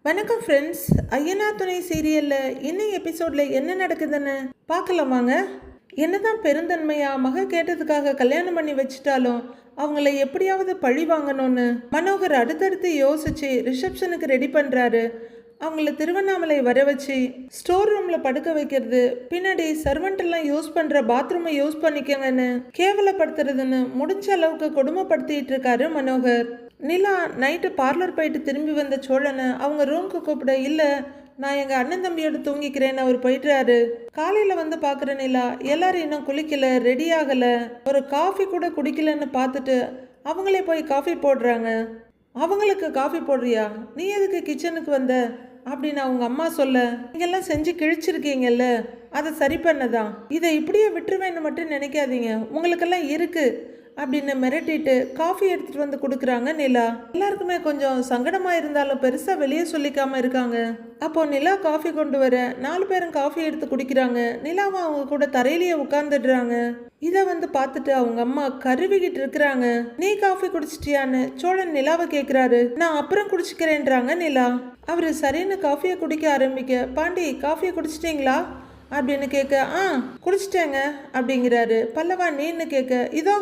வணக்கம் ஃப்ரெண்ட்ஸ். ஐயனா துணை சீரியலில் இன்னும் எபிசோடில் என்ன நடக்குதுன்னு பார்க்கலாம் வாங்க. என்னதான் பெருந்தன்மையா மக கேட்டதுக்காக கல்யாணம் பண்ணி வச்சுட்டாலும் அவங்கள எப்படியாவது பழி வாங்கணும்னு மனோகர் அடுத்தடுத்து யோசிச்சு ரிசப்ஷனுக்கு ரெடி பண்ணுறாரு. அவங்கள திருவண்ணாமலை வர வச்சு ஸ்டோர் ரூமில் படுக்க வைக்கிறது, பின்னாடி சர்வெண்ட்டெல்லாம் யூஸ் பண்ணுற பாத்ரூமை யூஸ் பண்ணிக்கங்கன்னு கேவலப்படுத்துறதுன்னு முடிஞ்ச அளவுக்கு கொடுமைப்படுத்திட்டு இருக்காரு மனோகர். நிலா நைட்டு பார்லர் போயிட்டு திரும்பி வந்த சோழனை அவங்க ரூம்க்கு கூப்பிட, இல்லை நான் எங்கள் அண்ணன் தம்பியோட தூங்கிக்கிறேன்னு அவர் போயிட்டுறாரு. காலையில் வந்து பார்க்குற நிலா எல்லாரும் இன்னும் குளிக்கல, ரெடி ஆகலை, ஒரு காஃபி கூட குடிக்கலன்னு பார்த்துட்டு அவங்களே போய் காஃபி போடுறாங்க. அவங்களுக்கு காஃபி போடுறியா, நீ எதுக்கு கிச்சனுக்கு வந்த அப்படின்னு அவங்க அம்மா சொல்ல, நீங்கெல்லாம் செஞ்சு கிழிச்சிருக்கீங்கல்ல, அதை சரி பண்ணதான், இதை இப்படியே விட்டுருவேன்னு மட்டும் நினைக்காதீங்க, உங்களுக்கெல்லாம் இருக்கு அப்படின்னு மிரட்டிட்டு காஃபி எடுத்துட்டு வந்து கொடுக்குறாங்க நிலா. எல்லாருக்குமே கொஞ்சம் சங்கடமா இருந்தாலும் பெருசா வெளியே சொல்லிக்காம இருக்காங்க. அப்போ நிலா காஃபி கொண்டு வர 4 பேரும் காஃபி எடுத்து குடிக்கிறாங்க. நிலாவும் அவங்க கூட தரையிலேயே உட்கார்ந்துடுறாங்க. இதை வந்து பார்த்துட்டு அவங்க அம்மா கருவிக்கிட்டு இருக்கிறாங்க. நீ காஃபி குடிச்சிட்டியான்னு சோழன் நிலாவை கேட்குறாரு. நான் அப்புறம் குடிச்சுக்கிறேன்றாங்க நிலா. அவரு சரின்னு காஃபியை குடிக்க ஆரம்பிக்க, பாண்டி காஃபியை குடிச்சிட்டிங்களா அப்படின்னு கேட்க, குடிச்சிட்டேங்க அப்படிங்கிறாரு. பல்லவா நீன்னு கேட்க, இதோ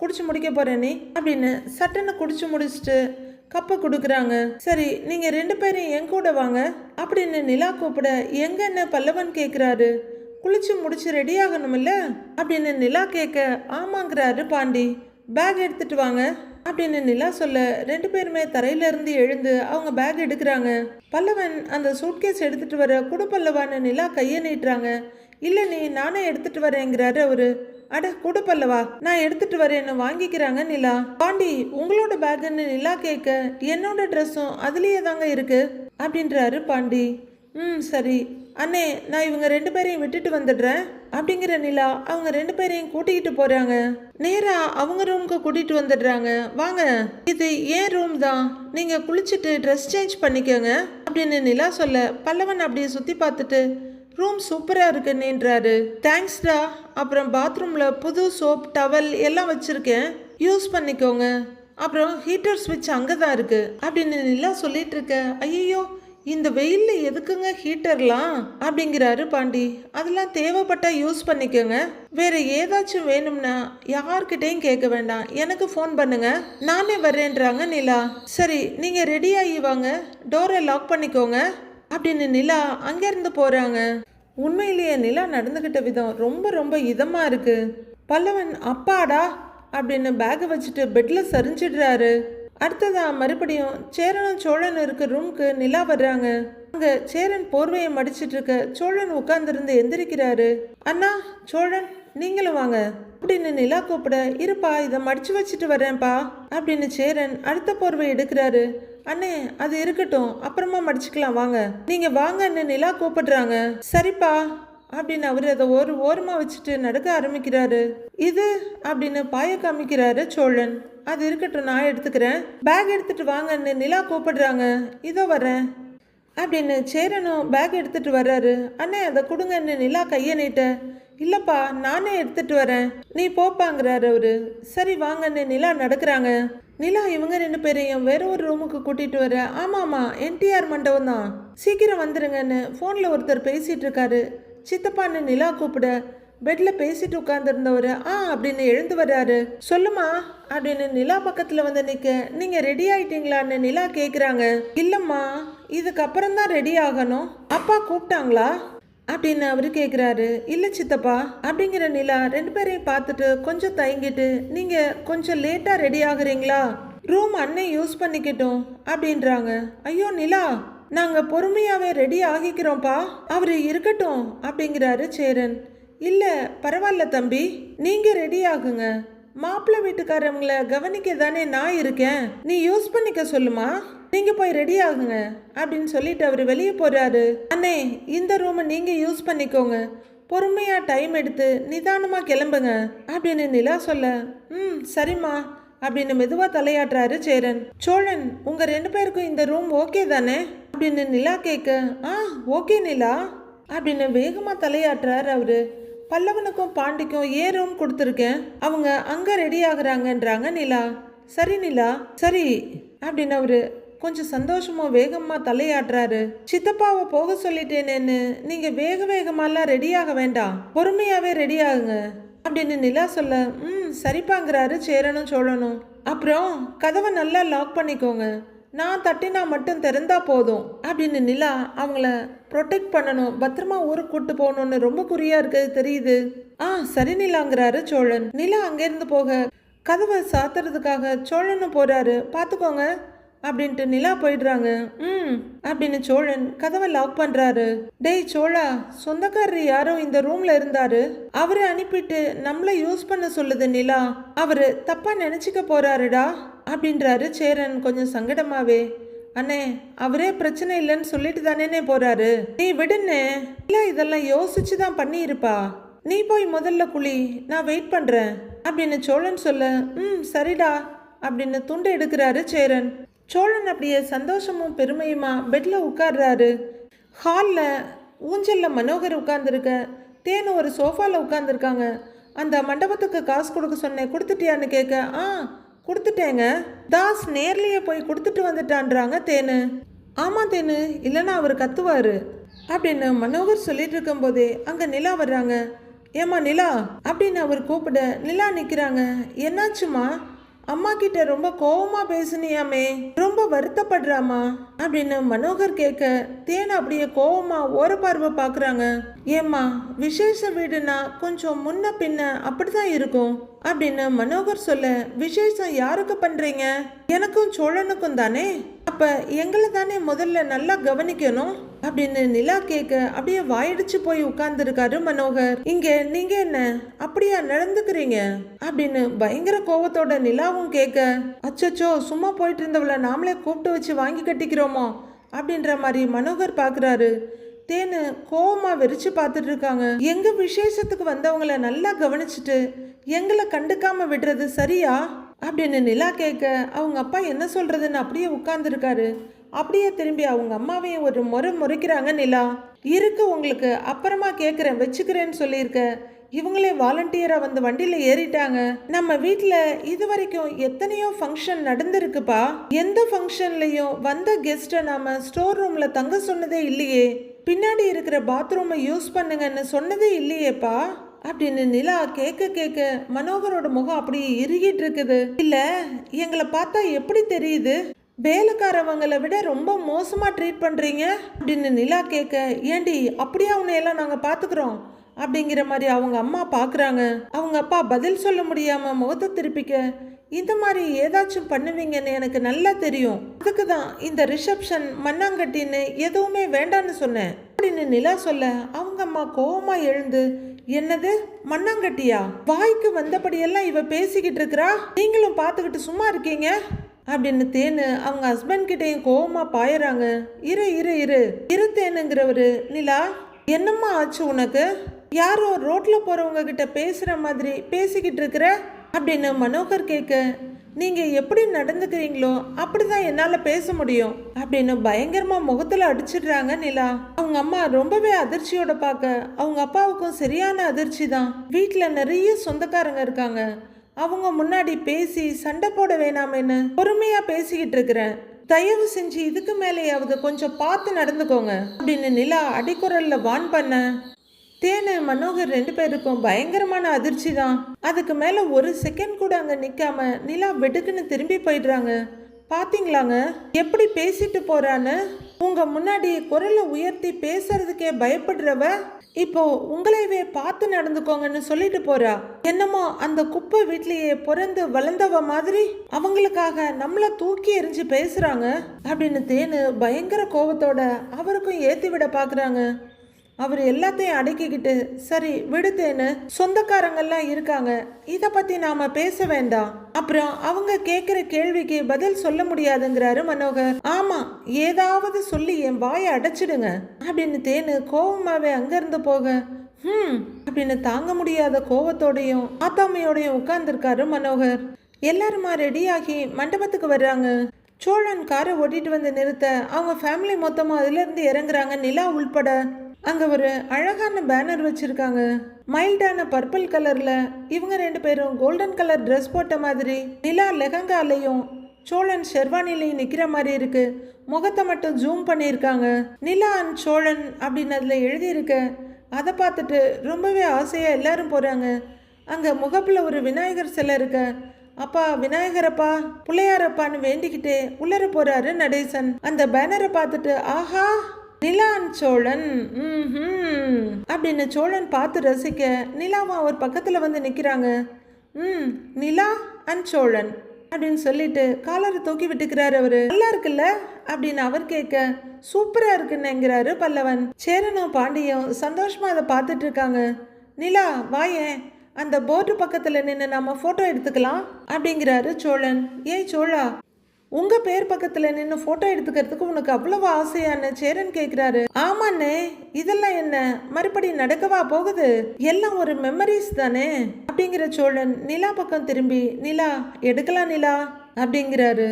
குடிச்சு முடிக்க போறேன் நீ அப்படின்னு சட்டனை குடிச்சு முடிச்சுட்டு கப்பை கொடுக்குறாங்க. சரி நீங்க 2 பேரும் என் கூட வாங்க அப்படின்னு நிலா கூப்பிட, எங்கன்னு பல்லவன் கேட்குறாரு. குளிச்சு முடிச்சு ரெடி ஆகணும்ல அப்படின்னு நிலா கேட்க, ஆமாங்கிறாரு பாண்டி. பேக் எடுத்துட்டு வாங்க அப்படின்னு நிலா சொல்ல 2 பேருமே தரையில இருந்து எழுந்து அவங்க பேக் எடுக்கிறாங்க. பல்லவன் அந்த சூட்கேஸ் எடுத்துட்டு வர, குடு பல்லவான்னு நிலா கையை நீட்டுறாங்க. இல்லை நீ நானே எடுத்துட்டு வரேங்கிறாரு அவரு. அட குடு பல்லவா, நான் எடுத்துட்டு வரேன்னு வாங்கிக்கிறாங்க நிலா. பாண்டி உங்களோட பேக்குன்னு நிலா கேட்க, என்னோட ட்ரெஸ்ஸும் அதுலேயே தாங்க இருக்கு அப்படின்றாரு பாண்டி. சரி அண்ணே, நான் இவங்க 2 பேரையும் விட்டுட்டு வந்துடுறேன் அப்படிங்கிற நிலா அவங்க 2 பேரையும் கூட்டிகிட்டு போறாங்க. நேரா அவங்க ரூமுக்கு கூட்டிட்டு வந்துடுறாங்க. வாங்க, இது ஏன் ரூம் தான், நீங்க குளிச்சுட்டு ட்ரெஸ் சேஞ்ச் பண்ணிக்கோங்க அப்படின்னு நிலா சொல்ல, பல்லவன் அப்படியே சுத்தி பார்த்துட்டு, ரூம் சூப்பராக இருக்குன்னுன்றாரு. தேங்க்ஸ்டா, அப்புறம் பாத்ரூமில் புது சோப் டவல் எல்லாம் வச்சுருக்கேன், யூஸ் பண்ணிக்கோங்க, அப்புறம் ஹீட்டர் ஸ்விட்ச் அங்கே தான் இருக்குது அப்படின்னு நிலா சொல்லிட்டு இருக்க, ஐயோ இந்த வெயிலில் எதுக்குங்க ஹீட்டர்லாம் அப்படிங்கிறாரு பாண்டி. அதெல்லாம் தேவைப்பட்டா யூஸ் பண்ணிக்கோங்க, வேற ஏதாச்சும் வேணும்னா யார்கிட்டையும் கேட்க வேண்டாம், எனக்கு ஃபோன் பண்ணுங்க, நானே வர்றேன்றாங்க நிலா. சரி நீங்கள் ரெடி ஆகி வாங்க, டோரை லாக் பண்ணிக்கோங்க அப்படின்னு நிலா அங்கேருந்து போகிறாங்க. உண்மையிலேயே நிலா நடந்துக்கிட்ட விதம் ரொம்ப ரொம்ப இதமாக இருக்கு. பல்லவன் அப்பாடா அப்படின்னு பேக்கை வச்சுட்டு பெட்டில் சரிஞ்சிடுறாரு. அடுத்ததா மறுபடியும் சேரனும் சோழன் இருக்க ரூம்க்கு நிலா வர்றாங்க. அங்கே சேரன் போர்வையை மடிச்சிட்டு இருக்க சோழன் உட்கார்ந்துருந்து எந்திரிக்கிறாரு. அண்ணா சோழன் நீங்களும் வாங்க அப்படின்னு நிலா கூப்பிட, இருப்பா இதை மடிச்சு வச்சுட்டு வரேன்ப்பா அப்படின்னு சேரன் அடுத்த போர்வை எடுக்கிறாரு. அண்ணே அது இருக்கட்டும், அப்புறமா மடிச்சுக்கலாம் வாங்க, நீங்க வாங்கன்னு நிலா கூப்பிடுறாங்க. சரிப்பா அப்படின்னு அவர் அதை ஒரு ஓரமா வச்சுட்டு நடக்க ஆரம்பிக்கிறாரு. இது அப்படின்னு பாய காமிக்கிறாரு சோழன். அது இருக்கட்டும் நான் எடுத்துக்கிறேன், பேக் எடுத்துட்டு வாங்கன்னு நிலா கூப்பிடுறாங்க. இதோ வரேன் அப்படின்னு சேரனும் பேக் எடுத்துட்டு வர்றாரு. அண்ணே அதை கொடுங்கன்னு நிலா கையை நீட்ட, இல்லப்பா நானே எடுத்துட்டு வரேன் நீ போப்பாங்கிறாரு அவரு. சரி வாங்கன்னு நிலா நடக்கிறாங்க. நிலா இவங்க 2 பேரையும் வேற ஒரு ரூமுக்கு கூட்டிட்டு வர, ஆமாமா என்டிஆர் மண்டபம் தான், சீக்கிரம் வந்துருங்கன்னு ஃபோனில் ஒருத்தர் பேசிட்டு இருக்காரு. சித்தப்பான்னு நிலா கூப்பிட, பெட்ல பேசிட்டு உட்கார்ந்துருந்தவர் அப்படின்னு எழுந்து வர்றாரு. சொல்லுமா அப்படின்னு நிலா பக்கத்துல வந்து நிக்க, நீங்க ரெடி ஆயிட்டீங்களான்னு நிலா கேக்குறாங்க. இல்லம்மா இதுக்கப்புறம் தான் ரெடி ஆகணும், அப்பா கூப்பிட்டாங்களா அப்படின்னு அவரு கேட்குறாரு. இல்லை சித்தப்பா அப்படிங்கிற நிலா 2 பேரையும் பார்த்துட்டு கொஞ்சம் தயங்கிட்டு, நீங்கள் கொஞ்சம் லேட்டாக ரெடி ஆகுறீங்களா, ரூம் அண்ணே யூஸ் பண்ணிக்கிட்டோம் அப்படின்றாங்க. ஐயோ நிலா நாங்கள் பொறுமையாகவே ரெடி ஆகிக்கிறோம்ப்பா, அவர் இருக்கட்டும் அப்படிங்கிறாரு சேரன். இல்லை பரவாயில்ல தம்பி, நீங்கள் ரெடி ஆகுங்க, மாப்பிள்ளை வீட்டுக்காரவங்கள கவனிக்க தானே நான் இருக்கேன், நீ யூஸ் பண்ணிக்க சொல்லுமா, நீங்க போய் ரெடி ஆகுங்க அப்படின்னு சொல்லிட்டு அவர் வெளியே போறாரு. அண்ணே இந்த ரூமை நீங்க யூஸ் பண்ணிக்கோங்க, பொறுமையா டைம் எடுத்து நிதானமா கிளம்புங்க அப்படின்னு நிலா சொல்ல, சரிம்மா அப்படின்னு மெதுவா தலையாட்டுறாரு சேரன். சோழன் உங்க 2 பேருக்கும் இந்த ரூம் ஓகே தானே அப்படின்னு நிலா கேட்க, ஓகே நிலா அப்படின்னு வேகமா தலையாட்டுறாரு அவரு. பல்லவனுக்கும் பாண்டிக்கும் ஏன் ரூம் கொடுத்துருக்கேன், அவங்க அங்க ரெடி ஆகுறாங்கன்றாங்க நிலா. சரி நிலா சரி அப்படின்னு அவரு கொஞ்சம் சந்தோஷமா வேகமா தலையாட்டுறாரு. சித்தப்பாவை போக சொல்லிட்டேனேன்னு நீங்க வேக வேகமாலாம் ரெடியாக வேண்டாம், பொறுமையாவே ரெடி ஆகுங்க அப்படின்னு நிலா சொல்ல, சரிப்பாங்கிறாரு சேரனும் சோழனும். அப்புறம் கதவை நல்லா லாக் பண்ணிக்கோங்க, நான் தட்டினா மட்டும் திறந்தா போதும் அப்படின்னு நிலா அவங்கள ப்ரொடெக்ட் பண்ணணும், பத்திரமா ஊருக்கு கூட்டு போகணும்னு ரொம்ப குறியா இருக்குது தெரியுது. சரி நிலாங்கிறாரு சோழன். நிலா அங்கேருந்து போக கதவை சாத்துறதுக்காக சோழனும் போறாரு, பார்த்துக்கோங்க அப்படின்ட்டு நிலா போயிடுறாங்க. அப்படின்னு சோழன் கதவை லாக் பண்றாரு. டேய் சோழா, சொந்தக்காரர் யாரோ இந்த ரூம்ல இருந்தாரு, அவரை அனுப்பிட்டு நம்மள யூஸ் பண்ண சொல்லுது நிலா, அவரு தப்பா நினைச்சுக்க போறாருடா அப்படின்றாரு சேரன் கொஞ்சம் சங்கடமாவே. அண்ணே, அவரே பிரச்சனை இல்லைன்னு சொல்லிட்டு தானே போறாரு, நீ விடுன்னு. இல்ல, இதெல்லாம் யோசிச்சு தான் பண்ணியிருப்பா, நீ போய் முதல்ல குழி, நான் வெயிட் பண்றேன் அப்படின்னு சோழன் சொல்ல, சரிடா அப்படின்னு துண்டு எடுக்கிறாரு சேரன். சோழன் அப்படியே சந்தோஷமும் பெருமையுமா பெட்ல உட்கார்றாரு. ஹாலில் ஊஞ்சல்ல மனோகர் உட்கார்ந்துருக்க, தேனு ஒரு சோஃபாவில் உட்கார்ந்துருக்காங்க. அந்த மண்டபத்துக்கு காசு கொடுக்க சொன்னேன், கொடுத்துட்டியான்னு கேட்க, கொடுத்துட்டேங்க, தாஸ் நேர்லேயே போய் கொடுத்துட்டு வந்துட்டான்றாங்க தேனு. ஆமாம் தேனு, இல்லைன்னா அவர் கத்துவார் அப்படின்னு மனோகர் சொல்லிட்டு இருக்கும் போதே அங்கே நிலா வர்றாங்க. ஏம்மா நிலா அப்படின்னு அவர் கூப்பிட நிலா நிற்கிறாங்க. என்னாச்சுமா, அம்மா கிட்ட ரொம்ப கோவமா பேசுனியாமே, ரொம்ப வருத்தப்படுறாமா அப்படின்னு மனோகர் கேட்க, தேன் அப்படியே கோவமா ஓர பார்வை பார்க்குறாங்க. ஏம்மா, விசேஷ வீடுனா கொஞ்சம் முன்ன பின்ன அப்படிதான் இருக்கும் அப்படின்னு மனோகர் சொல்ல, விசேஷம் யாருக்கு பண்றீங்க, எனக்கும் சோழனுக்கும் தானே, அப்ப எங்களை தானே முதல்ல நல்லா கவனிக்கணும் அப்படின்னு நிலா கேட்க அப்படியே வாயிடுச்சு போய் உட்கார்ந்துருக்காரு மனோகர். இங்க நீங்க என்ன அப்படியா நடந்துக்கிறீங்க அப்படின்னு பயங்கர கோவத்தோட நிலாவும் கேட்க, அச்சச்சோ, சும்மா போயிட்டு இருந்தவளை நாமளே கூப்பிட்டு வச்சு வாங்கி கட்டிக்கிறோமோ அப்படின்ற மாதிரி மனோகர் பாக்குறாரு. தேனு கோவமா வெறிச்சு பார்த்துட்டு இருக்காங்க. எங்க விசேஷத்துக்கு வந்தவங்களை நல்லா கவனிச்சுட்டு எங்களை கண்டுக்காம விடுறது சரியா அப்படின்னு நிலா கேட்க, அவங்க அப்பா என்ன சொல்றதுன்னு அப்படியே உட்கார்ந்துருக்காரு. அப்படியே திரும்பி அவங்க அம்மாவையும் ஒரு முறைக்கிறாங்க நிலா. இருக்கு உங்களுக்கு, அப்புறமா கேட்குறேன், வச்சுக்கிறேன்னு சொல்லியிருக்க. இவங்களே வாலண்டியராக வந்து வண்டியில் ஏறிட்டாங்க. நம்ம வீட்டில் இது வரைக்கும் எத்தனையோ ஃபங்க்ஷன் நடந்திருக்குப்பா, எந்த ஃபங்க்ஷன்லையும் வந்த கெஸ்ட்டை நாம ஸ்டோர் ரூமில் தங்க சொன்னதே இல்லையே, பின்னாடி இருக்கிற பாத்ரூமை யூஸ் பண்ணுங்கன்னு சொன்னதே இல்லையேப்பா அப்படின்னு நிலா கேட்க மனோகரோட முகம் அப்படியே இறுகிட்டு இருக்குது. இல்ல, எங்களை பார்த்தா எப்படி தெரியுது, வேலைக்காரவங்களை விட ரொம்ப மோசமா ட்ரீட் பண்றீங்க அப்படின்னு நிலா கேட்க, ஏண்டி அப்படியே அவனையெல்லாம் நாங்க பாத்துக்கிறோம் அப்படிங்கிற மாதிரி அவங்க அம்மா பாக்குறாங்க. அவங்க அப்பா பதில் சொல்ல முடியாம முகத்தை திருப்பிக்க, இந்த மாதிரி ஏதாச்சும் பண்ணுவீங்கன்னு எனக்கு நல்லா தெரியும், அதுக்கு தான் இந்த ரிசப்ஷன் மண்ணாங்கட்டின்னு எதுவுமே வேண்டான்னு சொன்னேன் அப்படின்னு நிலா சொல்ல, அவங்க அம்மா கோவமா எழுந்து, என்னது மண்ணாங்கட்டியா, வாய்க்கு வந்தபடியெல்லாம் இவ பேசிக்கிட்டு இருக்கிறா, நீங்களும் பார்த்துக்கிட்டு சும்மா இருக்கீங்க அப்படின்னு தேனு அவங்க ஹஸ்பண்ட் கிட்டையும் கோவமா பாயறாங்க. இரு தேனுங்கிறவரு, நிலா என்னம்மா ஆச்சு உனக்கு, யாரோ ரோட்ல போறவங்க கிட்ட பேசுற மாதிரி பேசிக்கிட்டு இருக்கிற அப்படின்னு மனோகர் கேட்க, நீங்க எப்படி நடந்துக்கிறீங்களோ அப்படிதான் என்னால பேச முடியும் அப்படின்னு பயங்கரமா முகத்துல அடிச்சிடுறாங்க நிலா. அவங்க அம்மா ரொம்பவே அதிர்ச்சியோட பார்க்க, அவங்க அப்பாவுக்கும் சரியான அதிர்ச்சி தான். வீட்டுல நிறைய சொந்தக்காரங்க இருக்காங்க, அவங்க முன்னாடி பேசி சண்டை போட வேணாமேன்னு பொறுமையா பேசிக்கிட்டு இருக்கிறேன், தயவு செஞ்சு இதுக்கு மேலேயாவது கொஞ்சம் பார்த்து நடந்துக்கோங்க அப்படின்னு நிலா அடிக்குரல்ல வான் பண்ண, தேனு மனோகர் ரெண்டு பேருக்கும் பயங்கரமான அதிர்ச்சி தான். அதுக்கு மேல ஒரு செகண்ட் கூட அங்க நிக்காம நிலா வெடுக்குன்னு திரும்பி போயிடுறாங்க. பாத்தீங்களாங்க எப்படி பேசிட்டு போறான்னு, உங்க முன்னாடி குரலை உயர்த்தி பேசுறதுக்கே பயப்படுறவ இப்போ உங்களையவே பார்த்து நடந்துக்கோங்கன்னு சொல்லிட்டு போறா. என்னமோ அந்த குப்பை வீட்லயே பிறந்து வளர்ந்தவ மாதிரி அவங்களுக்காக நம்மள தூக்கி எறிஞ்சு பேசுறாங்க அப்படின்னு தேனு பயங்கர கோபத்தோட அவருக்கும் ஏத்தி விட பாக்குறாங்க. அவர் எல்லாத்தையும் அடக்கிக்கிட்டு, சரி விடுத்தேன்னு, சொந்தக்காரங்கெல்லாம் இருக்காங்க, இதை பத்தி நாம பேச வேண்டாம், அப்புறம் அவங்க கேட்குற கேள்விக்கு பதில் சொல்ல முடியாதுங்கிறாரு மனோகர். ஆமா, ஏதாவது சொல்லி என் வாயை அடைச்சிடுங்க அப்படின்னு தேனு கோவமாவே அங்கிருந்து போக, அப்படின்னு தாங்க முடியாத கோவத்தோடையும் ஆத்தாமையோடையும் உட்கார்ந்துருக்காரு மனோகர். எல்லாருமா ரெடியாகி மண்டபத்துக்கு வர்றாங்க. சோழன் காரை ஓட்டிட்டு வந்து நிறுத்த அவங்க ஃபேமிலி மொத்தமாக அதுல இருந்து இறங்குறாங்க, நிலா உள்பட. அங்க ஒரு அழகான பேனர் வச்சிருக்காங்க, மைல்டான பர்பிள் கலர்ல. இவங்க ரெண்டு பேரும் கோல்டன் கலர் ட்ரெஸ் போட்ட மாதிரி, நிலா லெஹங்காலையும் சோழன் ஷெர்வானிலையும் நிக்கிற மாதிரி இருக்கு. முகத்தை மட்டும் ஜூம் பண்ணியிருக்காங்க. நிலா அண்ட் சோழன் அப்படின்னு அதில் எழுதியிருக்க. அதை பார்த்துட்டு ரொம்பவே ஆசையாக எல்லாரும் போகிறாங்க. அங்கே முகப்பில் ஒரு விநாயகர் சிலை இருக்க. அப்பா விநாயகரப்பா பிள்ளையாரப்பான்னு வேண்டிக்கிட்டே உள்ளர போறாரு நடேசன். அந்த பேனரை பார்த்துட்டு ஆஹா நிலா அண்ட் சோழன் அப்படின்னு சோழன் பார்த்து ரசிக்க நிலாவா ஒரு பக்கத்தில் வந்து நிற்கிறாங்க. நிலா அண்ட் சோழன் அப்படின்னு சொல்லிட்டு காலரை தூக்கி விட்டுக்கிறாரு. அவரு நல்லா இருக்குல்ல அப்படின்னு அவர் கேட்க சூப்பரா இருக்குன்னுங்கிறாரு பல்லவன். சேரனும் பாண்டியும் சந்தோஷமா அதை பார்த்துட்டு இருக்காங்க. நிலா வாயேன், அந்த போர்டு பக்கத்துல நின்று நம்ம போட்டோ எடுத்துக்கலாம் அப்படிங்கிறாரு சோழன். ஏய் சோழா, உங்க பேர் பக்கத்துல நின்று போட்டோ எடுத்துக்கிறதுக்கு உனக்கு அவ்வளவு ஆசையான்னு சேரன் கேட்கிறாரு. ஆமாண்ணே, இதெல்லாம் என்ன மறுபடி நடக்கவா போகுது? எல்லாம் ஒரு மெமரிஸ் தானே அப்படிங்கிற சோழன் நிலா பக்கம் திரும்பி நிலா எடுக்கலாம் நிலா அப்படிங்கிறாரு.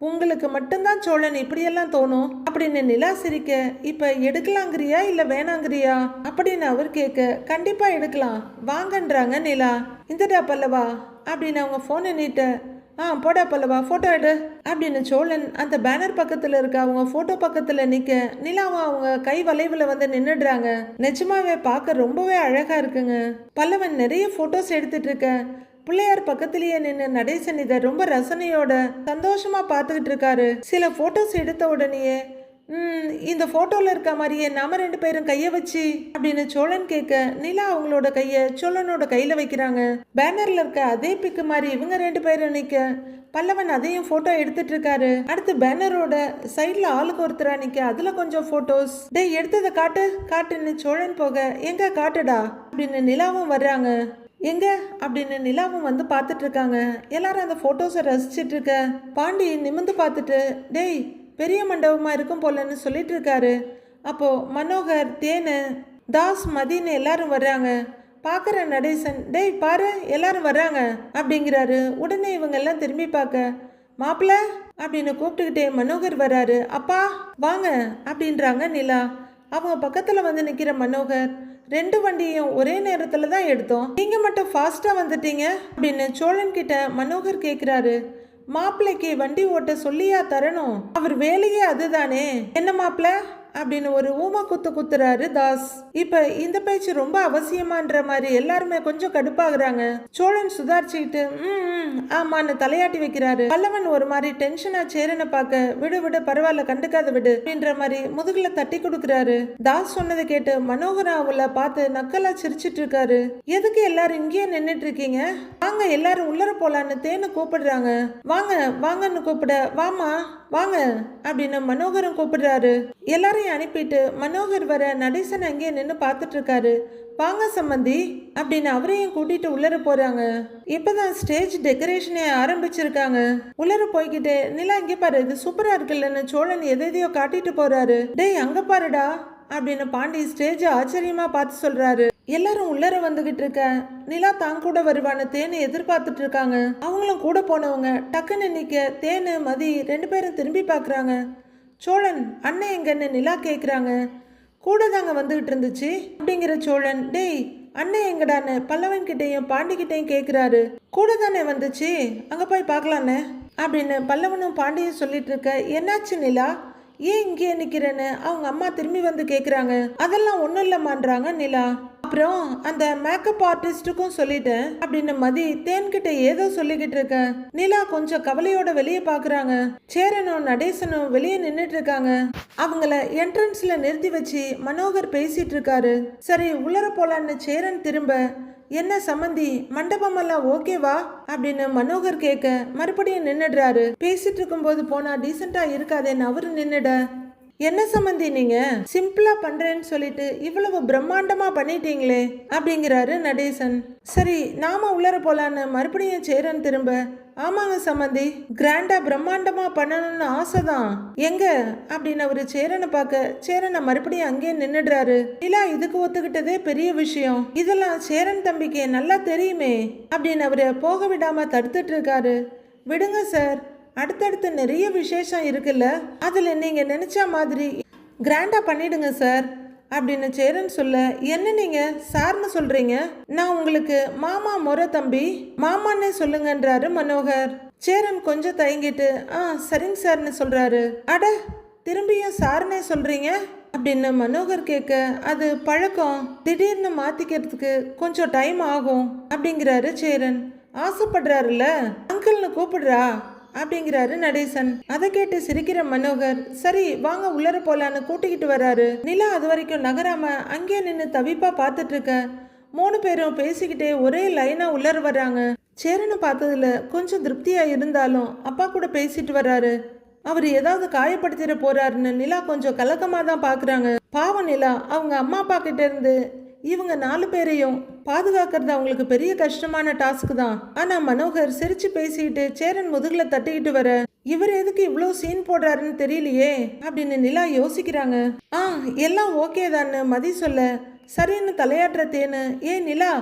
உங்களுக்கு மட்டும்தான் சோழன் இப்படியெல்லாம் தோணும் அப்படின்னு நிலா சிரிக்க, இப்ப எடுக்கலாங்கிறியா இல்ல வேணாங்கிறியா அப்படின்னு அவர் கேட்க, கண்டிப்பா எடுக்கலாம் வாங்கன்றாங்க நிலா. இந்தடா பல்லவா அப்படின்னு அவங்க போனை நீட்ட, போடா பல்லவா போட்டோ எடு அப்படின்னு சோழன் அந்த பேனர் பக்கத்துல இருக்க அவங்க போட்டோ பக்கத்துல நிக்க நிலாவும் அவங்க கை வளைவுல வந்து நின்னுடுறாங்க. நிஜமாவே பார்க்க ரொம்பவே அழகா இருக்குங்க. பல்லவன் நிறைய போட்டோஸ் எடுத்துட்டு இருக்க. பிள்ளையார் பக்கத்திலேயே நின்று நடேசன் இதை ரொம்ப ரசனையோட சந்தோஷமா பார்த்துக்கிட்டு இருக்காரு. சில போட்டோஸ் எடுத்த உடனேயே இந்த போட்டோல இருக்க மாதிரியே நாம 2 பேரும் கைய வச்சு அப்படின்னு சோழன் கேட்க நிலா அவங்களோட கைய சோழனோட கையில வைக்கிறாங்க. பேனர்ல இருக்க அதே பிக்கு மாதிரி இவங்க 2 பேரும் நிக்க பல்லவன் அதையும் போட்டோ எடுத்துட்டு இருக்காரு. அடுத்து பேனரோட சைட்ல ஆளுக்கு ஒருத்தரா நிக்க அதுல கொஞ்சம் போட்டோஸ். டேய் எடுத்ததை காட்டு காட்டுன்னு சோழன் போக, எங்க காட்டுடா அப்படின்னு நிலாவும் வர்றாங்க. எங்க அப்படின்னு நிலாவும் வந்து பார்த்துட்டு இருக்காங்க. எல்லாரும் அந்த போட்டோஸை ரசிச்சிட்டு இருக்க. பாண்டி நிமிந்து பார்த்துட்டு டேய் பெரிய மண்டபமா இருக்கும் போலன்னு சொல்லிட்டு இருக்காரு. அப்போ மனோகர், தேனு, தாஸ், மதின்னு எல்லாரும் வர்றாங்க. பார்க்குற நடேசன் டேய் பாரு எல்லாரும் வர்றாங்க அப்படிங்கிறாரு. உடனே இவங்க எல்லாம் திரும்பி பார்க்க மாப்பிள்ள அப்படின்னு கூப்பிட்டுக்கிட்டே மனோகர் வர்றாரு. அப்பா வாங்க அப்படின்றாங்க நிலா. அவங்க பக்கத்துல வந்து நிக்கிற மனோகர், 2 வண்டியும் ஒரே நேரத்துல தான் எடுத்தோம், நீங்க மட்டும் ஃபாஸ்டா வந்துட்டீங்க அப்படின்னு சோழன் கிட்ட மனோகர் கேக்குறாரு. மாப்பிள்ளைக்கு வண்டி ஓட்ட சொல்லியா தரணும், அவர் வேலையே அதுதானே, என்ன மாப்பிள்ள அப்படின்னு ஒரு ஊம குத்துறாரு தாஸ். இப்ப இந்த பேச்சு ரொம்ப அவசியமான்ற மாதிரி எல்லாருமே கொஞ்சம் கடுப்பாகிறாங்க. சோழன் சுதாரிச்சுக்கிட்டு ஆமான்னு தலையாட்டி வைக்கிறாரு. பல்லவன் ஒரு மாதிரி டென்ஷனா சேரனை பார்க்க, விடு விடு பரவாயில்ல கண்டுக்காத விடு அப்படின்ற மாதிரி முதுகுல தட்டி கொடுக்குறாரு. தாஸ் சொன்னதை கேட்டு மனோகரா அவளை பார்த்து நக்கலா சிரிச்சிட்டு இருக்காரு. எதுக்கு எல்லாரும் இங்கேயே நின்னுட்டு இருக்கீங்க, வாங்க எல்லாரும் உள்ளர போலான்னு தேனு கூப்பிடுறாங்க. வாங்க வாங்கன்னு கூப்பிட, வாமா வாங்க அப்படின்னு மனோகரும் கூப்பிடுறாரு. எல்லாரையும் அனுப்பிட்டு மனோகர் வர நடேசன் அங்கேயே நின்று பார்த்துட்டு இருக்காரு. வாங்க சம்பந்தி அப்படின்னு அவரையும் கூட்டிட்டு உள்ளர போறாங்க. இப்பதான் ஸ்டேஜ் டெக்கரேஷனே ஆரம்பிச்சிருக்காங்க. உள்ளர போய்கிட்டு நிலா இங்க பாரு இது சூப்பரா இருக்குல்லன்னு சோழன் எதையோ காட்டிட்டு போறாரு. டேய் அங்க பாருடா அப்படின்னு பாண்டி ஸ்டேஜ் ஆச்சரியமா பார்த்து சொல்றாரு. எல்லாரும் உள்ளர வந்துகிட்டு இருக்க. நிலா தான் கூட வருவான்னு தேனு எதிர்பார்த்துட்டு இருக்காங்க. அவங்களும் கூட போனவங்க டக்குன்னு நிக்க தேனு மதி 2 பேரும் திரும்பி பார்க்குறாங்க. சோழன் அண்ணன் எங்கன்னு நிலா கேட்குறாங்க. கூட தாங்க வந்துகிட்டு இருந்துச்சு அப்படிங்கிற சோழன், டேய் அண்ணன் எங்கடான்னு பல்லவன் கிட்டையும் பாண்டிகிட்டையும் கேட்குறாரு. கூட தானே வந்துச்சு, அங்கே போய் பார்க்கலான்னு அப்படின்னு பல்லவனும் பாண்டியும் சொல்லிட்டு இருக்க. என்னாச்சு நிலா, ஏன் இங்கே நிக்கிறேன்னு அவங்க அம்மா திரும்பி வந்து கேக்குறாங்க. அதெல்லாம் ஒன்றும் இல்லம்மான்றாங்க நிலா. அப்புறம் அந்த மேக்கப் ஆர்டிஸ்டுக்கும் சொல்லிட்டேன் அப்படின்னு மதி தேன்கிட்ட ஏதோ சொல்லிக்கிட்டு இருக்க. நிலா கொஞ்சம் கவலையோட வெளியே பாக்குறாங்க. சேரனும் நடேசனும் வெளியே நின்றுட்டு இருக்காங்க. அவங்கள என்ட்ரன்ஸ்ல நிறுத்தி வச்சு மனோகர் பேசிட்டு இருக்காரு. சரி உள்ளர போலான்னு சேரன் திரும்ப, என்ன சம்மந்தி மண்டபமெல்லாம் ஓகேவா அப்படின்னு மனோகர் கேட்க மறுபடியும் நின்னுடுறாரு. பேசிட்டு இருக்கும்போது போனா டீசெண்டா இருக்காதேன்னு அவரு நின்னுட, என்ன சம்மந்தி நீங்க சிம்பிளா பண்றேன்னு சொல்லிட்டு இவ்வளவு பிரம்மாண்டமா பண்ணிட்டீங்களே அப்படிங்கிறாரு நடேசன். சரி நாம உள்ளர போலான்னு மறுபடியும் சேரன் திரும்ப, ஆமாங்க சம்மந்தி கிராண்டா பிரம்மாண்டமா பண்ணணும்னு ஆசைதான், எங்க அப்படின்னு அவரு சேரனை பார்க்க சேரனை மறுபடியும் அங்கே நின்னுடுறாரு. இல்ல இதுக்கு ஒத்துக்கிட்டதே பெரிய விஷயம், இதெல்லாம் சேரன் தம்பிக்கு நல்லா தெரியுமே அப்படின்னு அவரை போக விடாம தடுத்துட்டு இருக்காரு. விடுங்க சார், அடுத்தடுத்து நிறைய விசேஷம் இருக்குல்ல, அதுல நீங்க நினைச்ச மாதிரி கிராண்டா பண்ணிடுங்க சார் அப்படின்னு சேரன் சொல்ல, என்ன நீங்க சார்னு சொல்றீங்க, நான் உங்களுக்கு மாமா முறை தம்பி மாமான்னே சொல்லுங்கன்றாரு மனோகர். சேரன் கொஞ்சம் தயங்கிட்டு சரிங்க சார்னு சொல்றாரு. அட, திரும்பியும் சார்னே சொல்றீங்க அப்படின்னு மனோகர் கேட்க, அது பழக்கம், திடீர்னு மாத்திக்கிறதுக்கு கொஞ்சம் டைம் ஆகும் அப்படிங்கிறாரு சேரன். ஆசைப்படுறாருல்ல, அங்கிள்னு கூப்பிடுறா அப்படிங்கிறாரு நடேசன். அதை கேட்டு சிரிக்கிற மனோகர், சரி வாங்க உள்ளர போலான்னு கூட்டிக்கிட்டு வராரு. நிலா அது வரைக்கும் நகராம அங்கே நின்று தவிப்பா பார்த்துட்டு இருக்க. 3 பேரும் பேசிக்கிட்டே ஒரே லைனா உள்ளர வர்றாங்க. சேரனை பார்த்ததுல கொஞ்சம் திருப்தியா இருந்தாலும் அப்பா கூட பேசிட்டு வர்றாரு. அவர் ஏதாவது காயப்படுத்திட போறாருன்னு நிலா கொஞ்சம் கலக்கமா தான் பாக்குறாங்க. பாவம் நிலா, அவங்க அம்மா அப்பா கிட்ட இருந்து இவங்க 4 பேரையும் பாதுகாக்கிறது அவங்களுக்கு பெரிய கஷ்டமான டாஸ்க் தான். ஆனா மனோகர் சிரிச்சு பேசிட்டு சேரன் முதுகுல தட்டிக்கிட்டு வர, இவர் எதுக்கு இவ்வளோ சீன் போடுறாருன்னு தெரியலையே அப்படின்னு நிலா யோசிக்கிறாங்க. எல்லாம் ஓகே தான்னு மதி சொல்ல, சரின்னு தலையாட்டுற தேனு, ஏன் நிலா,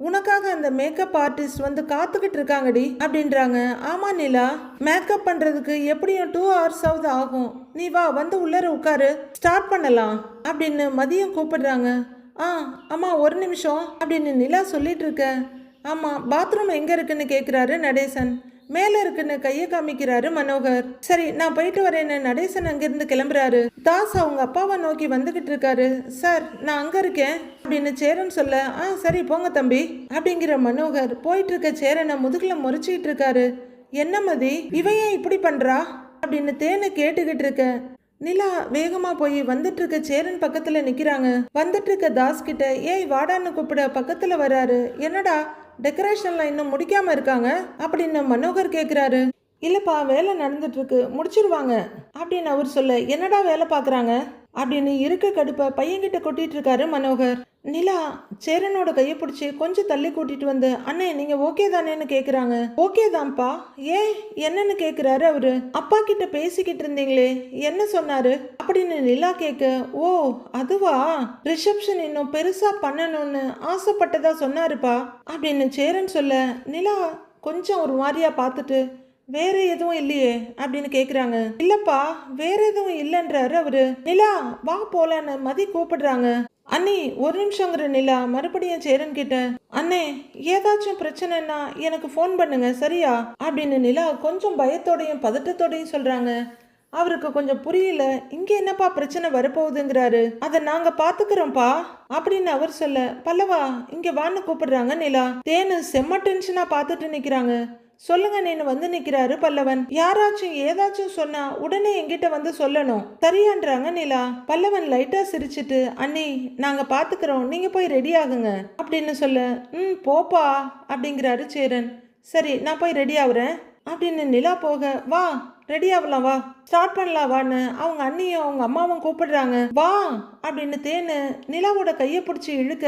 உனக்காக அந்த மேக்கப் ஆர்டிஸ்ட் வந்து காத்துக்கிட்டு இருக்காங்கடி அப்படின்றாங்க. ஆமா நிலா, மேக்கப் பண்றதுக்கு எப்படியும் 2 hours ஆகும். நீ வா, வந்து உள்ளர உட்காரு, ஸ்டார்ட் பண்ணலாம் அப்படின்னு மதியம் கூப்பிடுறாங்க. ஆமா, ஒரு நிமிஷம் அப்படின்னு நிலா சொல்லிட்டு இருக்க. ஆமா, பாத்ரூம் எங்க இருக்குன்னு கேட்குறாரு நடேசன். மேலே இருக்குன்னு கையை காமிக்கிறாரு மனோகர். சரி நான் போயிட்டு வரேன்னு நடேசன் அங்கிருந்து கிளம்புறாரு. தாஸ் அவங்க அப்பாவை நோக்கி வந்துகிட்டு இருக்காரு. சார் நான் அங்க இருக்கேன் அப்படின்னு சேரன் சொல்ல, சரி போங்க தம்பி அப்படிங்கிற மனோகர் போயிட்டு இருக்க சேரனை முதுகுல முறைச்சிக்கிட்டு இருக்காரு. என்ன மதி, இவன் ஏன் இப்படி பண்றா அப்படின்னு தேனை கேட்டுக்கிட்டு இருக்க. நிலா வேகமா போய் வந்துட்டு இருக்க சேரன் பக்கத்துல நிக்கிறாங்க. வந்துட்டு இருக்க தாஸ் கிட்ட, ஏய் வாடான்னு கூப்பிட பக்கத்துல வராரு. என்னடா டெக்கரேஷன்லாம் இன்னும் முடிக்காம இருக்காங்க அப்படின்னு மனோகர் கேட்குறாரு. இல்லைப்பா, வேலை நடந்துட்டு இருக்கு, முடிச்சிருவாங்க அப்படின்னு அவர் சொல்ல, என்னடா வேலை பார்க்குறாங்க அப்படின்னு இருக்க கடுப்பை பையன்கிட்ட கொட்டிட்டு இருக்காரு மனோகர். நிலா சேரனோட கையை பிடிச்சி கொஞ்சம் தள்ளி கூட்டிட்டு வந்து, அண்ணே நீங்க ஓகே தானேன்னு கேட்குறாங்க. ஓகே தான்ப்பா, ஏன் என்னன்னு கேட்குறாரு அவரு. அப்பா கிட்ட பேசிக்கிட்டு இருந்தீங்களே, என்ன சொன்னாரு அப்படின்னு நிலா கேட்க, ஓ அதுவா, ரிசப்ஷன் இன்னும் பெருசா பண்ணணும்னு ஆசைப்பட்டதா சொன்னாருப்பா அப்படின்னு சேரன் சொல்ல, நிலா கொஞ்சம் ஒரு மாதிரியா பார்த்துட்டு, வேற எதுவும் இல்லையே அப்படின்னு கேக்குறாங்க. இல்லப்பா, வேற எதுவும் இல்லைன்றாரு அவரு. நிலா வா போலான்னு மதி கூப்பிடுறாங்க. அண்ணி ஒரு நிமிஷங்கிற நிலா மறுபடியும் சேரன் கிட்ட, அண்ணே ஏதாச்சும் பிரச்சனைன்னா எனக்கு ஃபோன் பண்ணுங்க சரியா அப்படின்னு நிலா கொஞ்சம் பயத்தோடையும் பதட்டத்தோடையும் சொல்றாங்க. அவருக்கு கொஞ்சம் புரியல. இங்க என்னப்பா பிரச்சனை வரப்போகுதுங்கிறாரு. அதை நாங்க பாத்துக்கிறோம்ப்பா அப்படின்னு அவர் சொல்ல, பல்லவா இங்க வான்னு கூப்பிடுறாங்க நிலா. தேனு செம்ம டென்ஷனா பார்த்துட்டு நிக்கிறாங்க. சொல்லுங்க நீனு வந்து நிக்கிறாரு பல்லவன். யாராச்சும் ஏதாச்சும் சொன்னா உடனே எங்கிட்ட வந்து சொல்லணும் சரியான்றாங்க நிலா. பல்லவன் லைட்டா சிரிச்சிட்டு, அண்ணி நாங்க பாத்துக்கிறோம், நீங்க போய் ரெடி ஆகுங்க அப்படின்னு சொல்ல, போப்பா அப்படிங்கிறாரு சேரன். சரி நான் போய் ரெடி ஆகுறேன் அப்படின்னு நிலா போக, வா ரெடி ஆகலாம் வா, ஸ்டார்ட் பண்ணலாம் வான்னு அவங்க அண்ணியும் அவங்க அம்மாவும் கூப்பிடுறாங்க. வா அப்படின்னு தேனு நிலாவோட கையை பிடிச்சி இழுக்க,